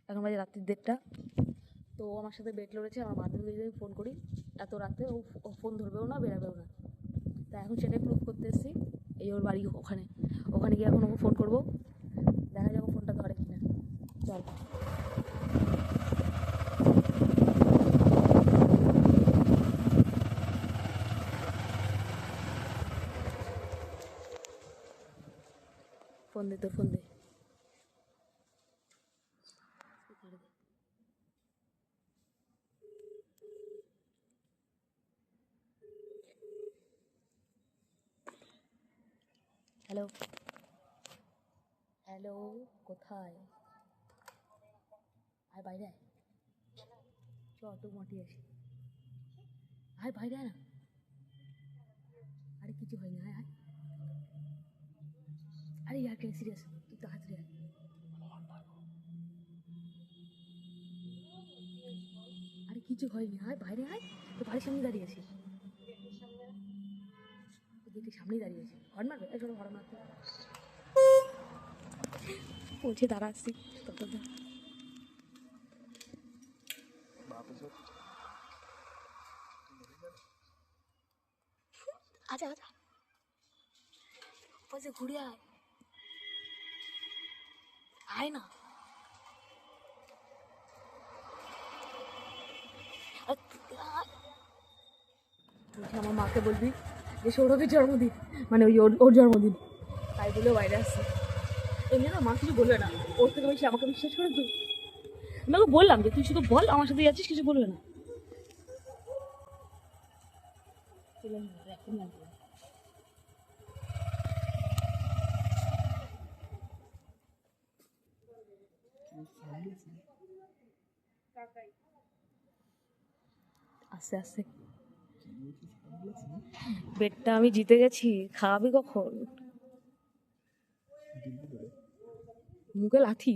এখন বাজে রাত্রির 1:30। তো আমার সাথে বেট লড়েছে। আমার বান্ধবীকে যদি ফোন করি এত রাতে, ও ফোন ধরবেও না, বেরাবেও না। তা এখন সেটাই প্রুভ করতে এসেছি। এই ওর বাড়ি ওখানে, ওখানে গিয়ে এখন ওকে ফোন করবো, দেখা যাবো ফোনটা ধরে কিনা। চল ফোন দে, তোর ফোন দে। হ্যালো হ্যালো, কোথায়? আয় বাইরে আয়, চ একটু মাটি আসি। আয় বাইরে আয় না। আরে কিছু হয়নি, আয় আয়। আরে ইয়ার কেন সিরিয়াস, তুই তাড়াতাড়ি আয়। আরে কিছু হয়নি, আয় বাইরে আয়। তো বাড়ির সামনে দাঁড়িয়ে আছি, গেটের সামনেই দাঁড়িয়ে আছি। হর্ন মারবে? এই চলো হর্ন মারতে। পৌঁছে দাঁড়াচ্ছি তত। আচ্ছা আচ্ছা, পাশে ঘুরে আয়, আয় না। আমার মাকে বলবি যে সৌরভের জন্মদিন, মানে ওই ওর জন্মদিন, তাই বলে বাইরে আসছে। এমনি না মা কিছু বলবে না, ওর থেকে বেশি আমাকে বিশ্বাস করে তুই। আমি ওকে বললাম যে তুই শুধু বল আমার সাথে যাচ্ছিস, কিছু বলবে না। আস্তে আস্তে, বেডটা আমি জিতে গেছি, খাওয়াবি কখন? মুখে লাথি।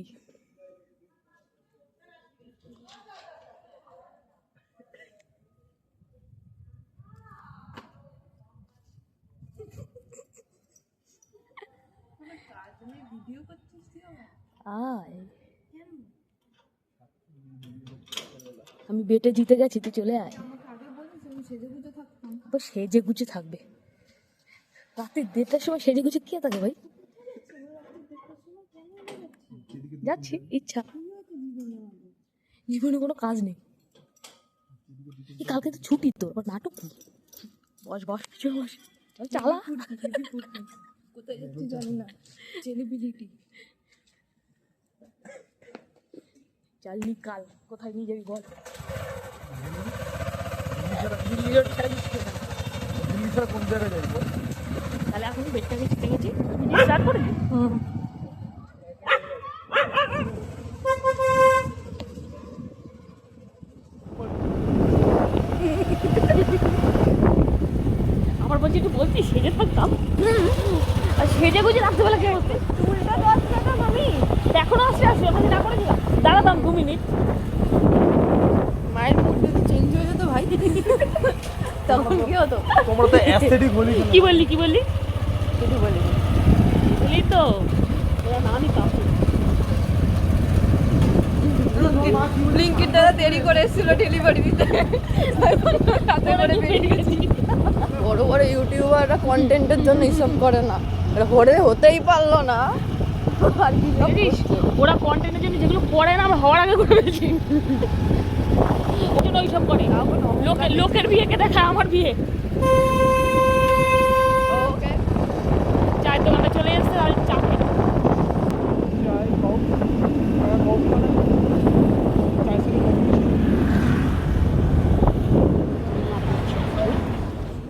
আয়, আমি বেটে জিতে গেছি, তুই চলে আয়। সেজে গুছে থাকবে রাতে 1:30টার সময়, সেজে গুছে কে থাকে ভাই? যাচ্ছি ইচ্ছা, জীবনে কোনো কাজ নেই। কালকে তো ছুটি, তোর আবার নাটক কি? বস বস পিছনে বস, চল চালা। কোথায় যাচ্ছি জানি না, সেলিব্রিটি। চল নিকাল, কোথায় নিয়ে যাবি বল? কোন জায়গায় যাবো? তাহলে এখন বেডটাকে জিতে গেছি, স্টার্ট করে দিই। আমার বলছি একটু বলছি সেজে থাকতাম, আর সেজে গুজে রাত্রেবেলা কে বলতে চুলটা তো আসছে না আমি, এখনো আসছে আসছে ওখানে না করেছিলাম, দাঁড়াতাম 2 মিনিট। মায়ের মুডটা তো চেঞ্জ হয়ে যেত ভাই, তখন কি হতো? তোমরা তো অ্যাস্থেটিক বলি। কি বললি কি বললি? কিছু বলিনি, বলি তো ওরা নামই কাপড়। ব্লিঙ্কিট দ্বারা দেরি করে এসেছিল ডেলিভারি দিতে, সাথে করে বেরিয়ে গেছি। বড় বড় ইউটিউবাররা কন্টেন্টের জন্য এইসব করে না, এটা করে হতেই পারলো না। আর কি সব জানিস, ওরা কন্টেন্টের জন্য যেগুলো করে না আমরা হওয়ার আগে করে ফেলেছি, ওই জন্য ওইসব করে। লোকের বিয়েকে দেখা আমার বিয়ে। ওকে, চায়ের দোকানে চলে এসছে আর চা খেয়ে।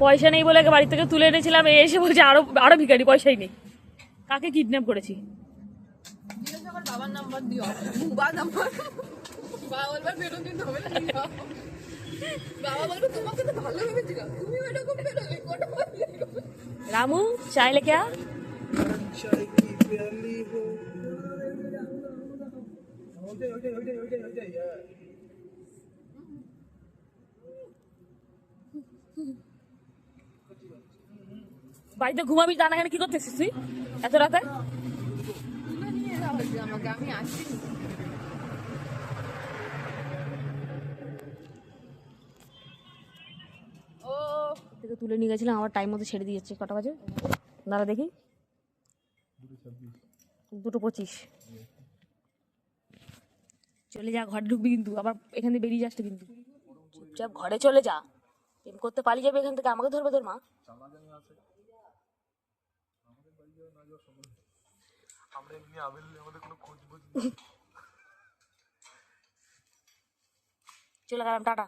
পয়সা নেই বলে বাড়ি থেকে তুলে এনেছিলাম, এসে বলছে আরো আরো ভিখারি, পয়সাই নেই। কাকে কিডন্যাপ করেছি? বাবার নাম্বার দিও, বাবার নাম্বার। বাবা বলবার বেরোতে হবে না, বাবা বলবে তোমাকে তো ভালো ভেবেছিলাম, তুমি এরকম বেরোলে কোটা। রামু চায় লেকে আ। বাড়িতে ঘুমাবি, জানা কেন? কি করতেছিস তুই এত রাতে? আমাকে, আমি আসছি। থেকে তুলে নিয়ে গেছিলাম, আবার টাইম মতো ছেড়ে দিয়েছে। কটা বাজে দাঁড়া দেখি, 2:25। চলে যা, ঘরে ঢুকবি কিন্তু, আবার এখান থেকে বেরিয়ে যাস কিন্তু। চুপচাপ ঘরে চলে যা, প্রেম করতে পালিয়ে যাবে এখান থেকে, আমাকে ধরবে তোর মা। আমরা এমনি আবেল, আমাদের কোনো খোঁজ চলে গেলাম, টাটা।